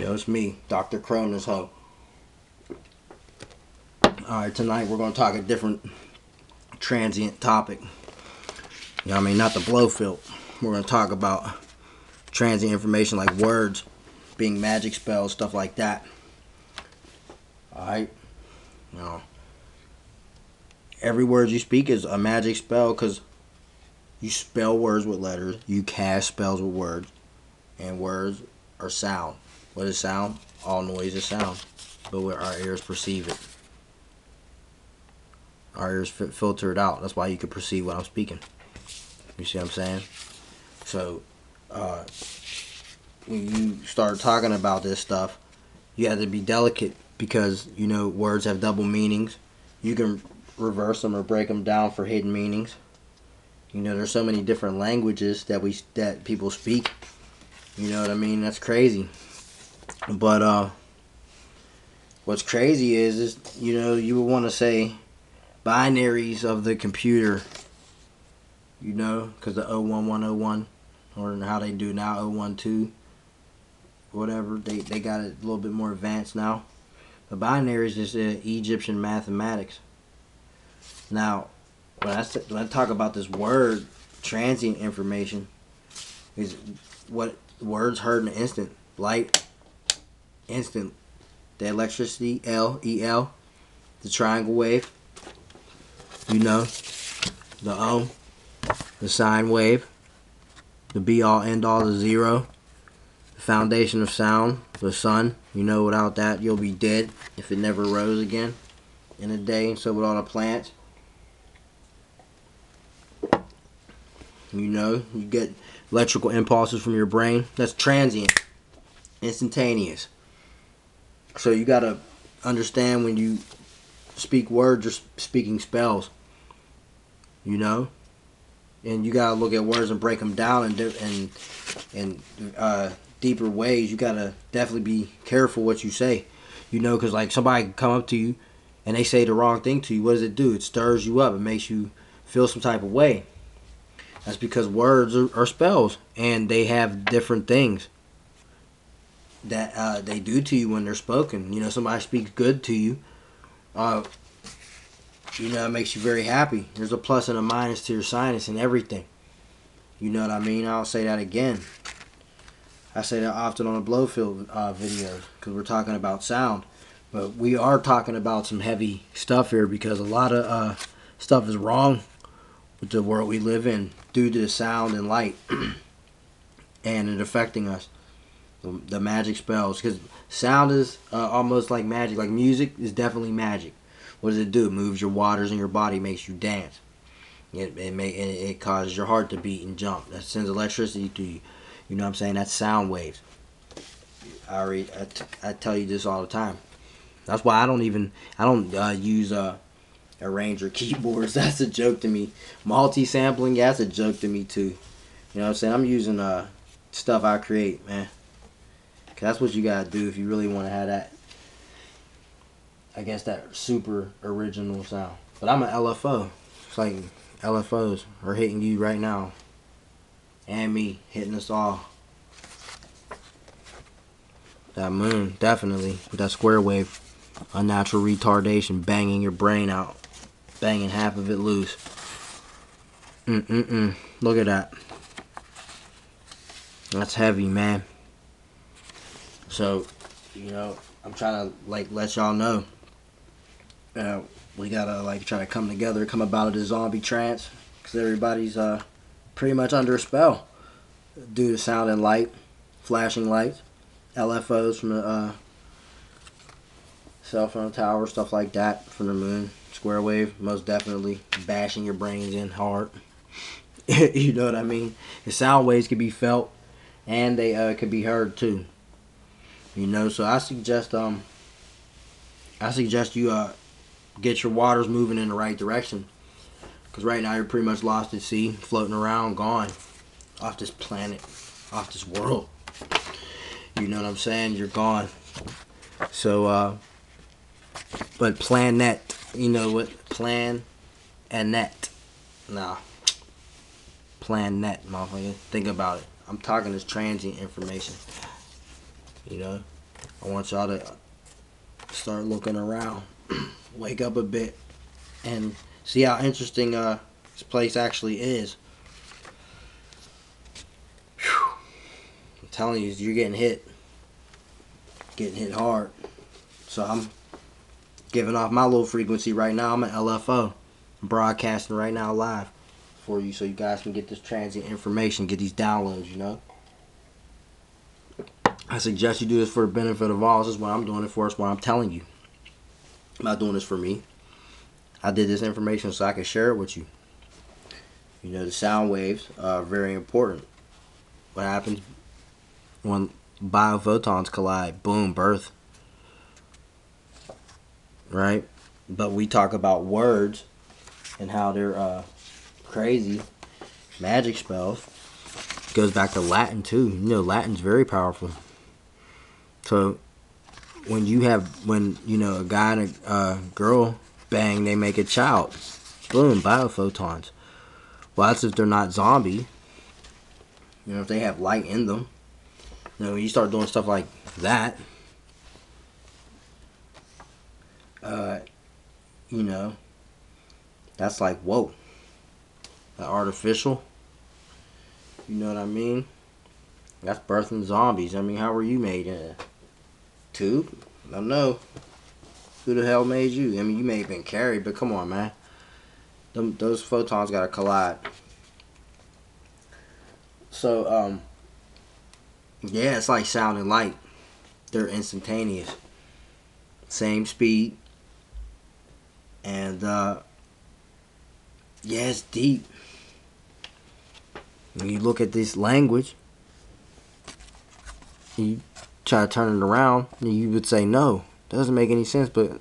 Yo, it's me, Dr. Cronus Ho. Alright, tonight we're going to talk a different transient topic. You know what I mean? Not the blow field. We're going to talk about transient information like words, being magic spells, stuff like that. Alright? You know, every word you speak is a magic spell because you spell words with letters, you cast spells with words, and words are sound. What is sound? All noise is sound, but where our ears perceive it. Our ears filter it out. That's why you can perceive what I'm speaking. You see what I'm saying? So, when you start talking about this stuff, you have to be delicate because, you know, words have double meanings. You can reverse them or break them down for hidden meanings. You know, there's so many different languages that people speak. You know what I mean? That's crazy. But what's crazy is you know, you would want to say binaries of the computer, you know, because the 01101, or how they do now, 012, whatever, they got it a little bit more advanced now. The binaries is Egyptian mathematics. Now, when I talk about this word, transient information, is what words heard in an instant. Light, instant. The electricity, L, the triangle wave, you know, the ohm, the sine wave, the be-all, end-all, the zero, the foundation of sound, the sun. You know, without that, you'll be dead if it never rose again in a day. And so with all the plants, you know, you get electrical impulses from your brain. That's transient, instantaneous. So you got to understand when you speak words, you're speaking spells, you know? And you got to look at words and break them down in deeper ways. You got to definitely be careful what you say, you know, because like somebody can come up to you and they say the wrong thing to you. What does it do? It stirs you up. It makes you feel some type of way. That's because words are spells, and they have different things that they do to you when they're spoken. You know, somebody speaks good to you, you know, it makes you very happy. There's a plus and a minus to your sinus and everything. You know what I mean? I'll say that again. I say that often on the Blowfield videos because we're talking about sound. But we are talking about some heavy stuff here because a lot of stuff is wrong with the world we live in due to the sound and light and it affecting us. The magic spells, because sound is almost like magic. Like music is definitely magic. What does it do? It moves your waters in your body, makes you dance. It causes your heart to beat and jump. That sends electricity to you. You know what I'm saying? That's sound waves. I tell you this all the time. That's why I don't use arranger keyboards. That's a joke to me. Multi-sampling, yeah, that's a joke to me too. You know what I'm saying? I'm using stuff I create, man. Cause that's what you gotta do if you really want to have that, I guess, that super original sound. But I'm an LFO. It's like LFOs are hitting you right now. And me, hitting us all. That moon, definitely. With that square wave. Unnatural retardation, banging your brain out. Banging half of it loose. Look at that. That's heavy, man. So, you know, I'm trying to like let y'all know. We gotta like try to come together, come about of this zombie trance, because everybody's pretty much under a spell due to sound and light, flashing lights, LFOs from the cell phone tower, stuff like that from the moon, square wave, most definitely bashing your brains in hard. You know what I mean? The sound waves can be felt, and they could be heard too. You know, so I suggest you get your waters moving in the right direction. Because right now you're pretty much lost at sea, floating around, gone. Off this planet, off this world. You know what I'm saying? You're gone. So, but planet, you know what? Plan and net. Nah. Planet, motherfucker. Think about it. I'm talking this transient information. You know? I want y'all to start looking around. Wake up a bit and see how interesting this place actually is. Whew. I'm telling you, you're getting hit hard. So I'm giving off my low frequency right now. I'm at LFO. I'm broadcasting right now live for you so you guys can get this transient information, get these downloads, you know. I suggest you do this for the benefit of all. This is what I'm doing it for. It's what I'm telling you. I'm not doing this for me. I did this information so I can share it with you. You know, the sound waves are very important. What happens when biophotons collide? Boom, birth. Right? But we talk about words and how they're crazy. Magic spells. Goes back to Latin too. You know, Latin's very powerful. So when you know, a guy and a girl bang, they make a child. Boom, biophotons. Well, that's if they're not zombie. You know, if they have light in them. You know, when you start doing stuff like that, you know, that's like, whoa. That artificial. You know what I mean? That's birthing zombies. I mean, how were you made in a tube? I don't know. Who the hell made you? I mean, you may have been carried, but come on, man. Those photons gotta collide. So, yeah, it's like sound and light. They're instantaneous. Same speed. And, yeah, it's deep. When you look at this language, you try to turn it around, and you would say no. Doesn't make any sense, but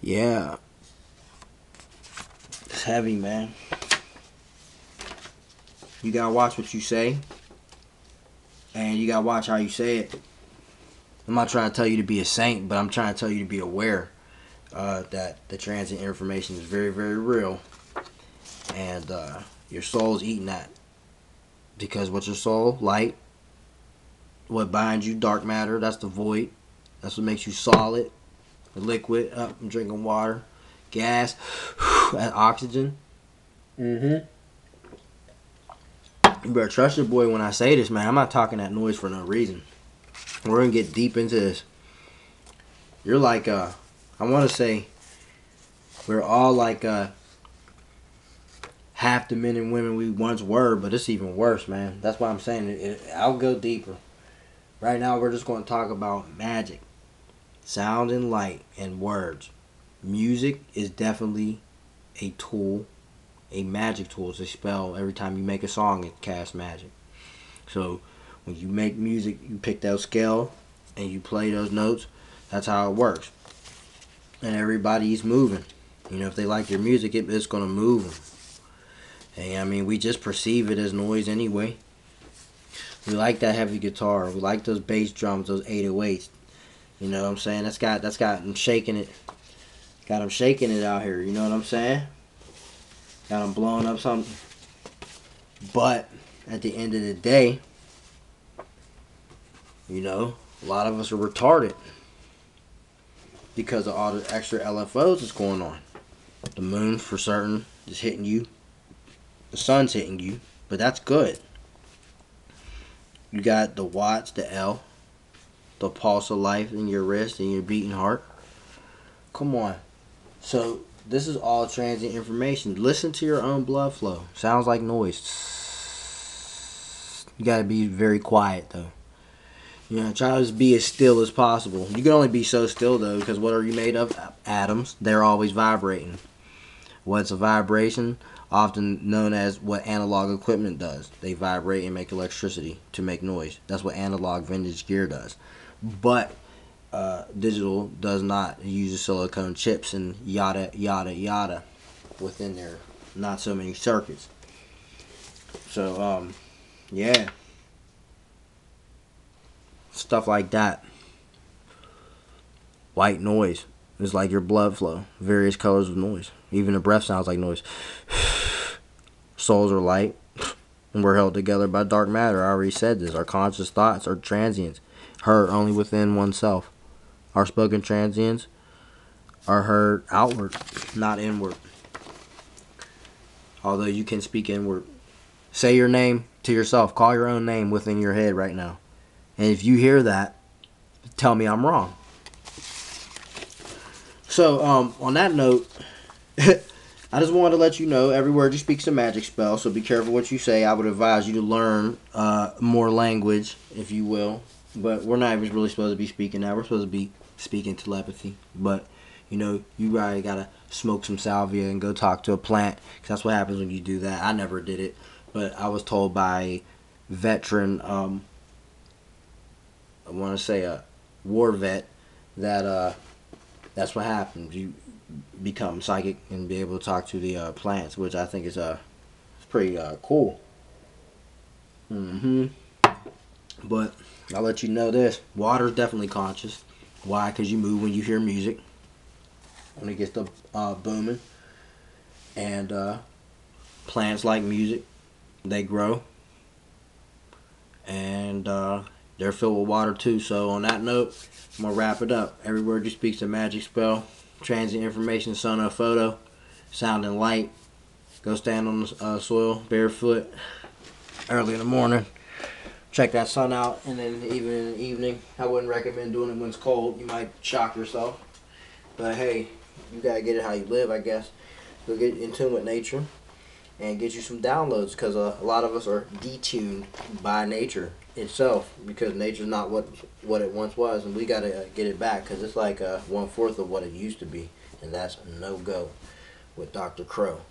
yeah. It's heavy, man. You gotta watch what you say, and you gotta watch how you say it. I'm not trying to tell you to be a saint, but I'm trying to tell you to be aware that the transient information is very, very real, and your soul's eating that. Because what's your soul? Light. What binds you? Dark matter. That's the void. That's what makes you solid. The liquid. I'm drinking water. Gas. And oxygen. You better trust your boy when I say this, man. I'm not talking that noise for no reason. We're going to get deep into this. You're like, I want to say, we're all like half the men and women we once were, but it's even worse, man. That's why I'm saying I'll go deeper. Right now, we're just going to talk about magic, sound and light, and words. Music is definitely a tool, a magic tool. It's a spell. Every time you make a song, it casts magic. So when you make music, you pick that scale and you play those notes. That's how it works. And everybody's moving. You know, if they like your music, it's going to move them. And I mean, we just perceive it as noise anyway. We like that heavy guitar. We like those bass drums, those 808s. You know what I'm saying? That's got them shaking it. Got them shaking it out here. You know what I'm saying? Got them blowing up something. But at the end of the day, you know, a lot of us are retarded because of all the extra LFOs that's going on. The moon, for certain, is hitting you. The sun's hitting you, but that's good. You got the watts, the L, the pulse of life in your wrist and your beating heart. Come on. So this is all transient information. Listen to your own blood flow. Sounds like noise. You got to be very quiet though. You know, try to just be as still as possible. You can only be so still though, because what are you made of? Atoms. They're always vibrating. What's a vibration? Often known as what analog equipment does. They vibrate and make electricity to make noise. That's what analog vintage gear does. But digital does not. It uses silicone chips and yada, yada, yada within their not so many circuits. So, yeah. Stuff like that. White noise is like your blood flow. Various colors of noise. Even the breath sounds like noise. Souls are light, and we're held together by dark matter. I already said this. Our conscious thoughts are transients. heard only within oneself. Our spoken transients are heard outward, not inward. Although you can speak inward. Say your name to yourself. Call your own name within your head right now. And if you hear that, tell me I'm wrong. So, on that note, I just wanted to let you know every word you speak is a magic spell, so be careful what you say. I would advise you to learn more language, if you will. But we're not even really supposed to be speaking that. We're supposed to be speaking telepathy. But, you know, you probably got to smoke some salvia and go talk to a plant, because that's what happens when you do that. I never did it, but I was told by a veteran, I want to say a war vet, that that's what happens. You become psychic and be able to talk to the plants, which I think is it's pretty cool. But I'll let you know this: water's definitely conscious. Why? Because you move when you hear music. When it gets to booming, and plants like music, they grow, and they're filled with water too. So on that note, I'm gonna wrap it up. Every word you speak's a magic spell. Transient information, sun or photo, sound and light. Go stand on the soil barefoot early in the morning. Check that sun out, and then even in the evening. I wouldn't recommend doing it when it's cold. You might shock yourself. But hey, you gotta get it how you live, I guess. Go get in tune with nature and get you some downloads, because a lot of us are detuned by nature itself, because nature's not what it once was, and we gotta get it back, because it's like 1/4 of what it used to be, and that's a no-go with Dr. Crow.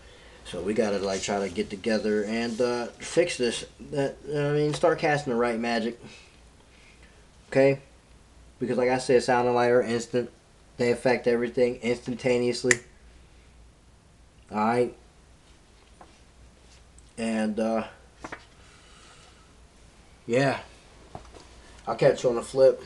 So we gotta like try to get together and fix this. Start casting the right magic, okay? Because like I said, sound and light are instant. They affect everything instantaneously. All right. And yeah, I'll catch you on the flip.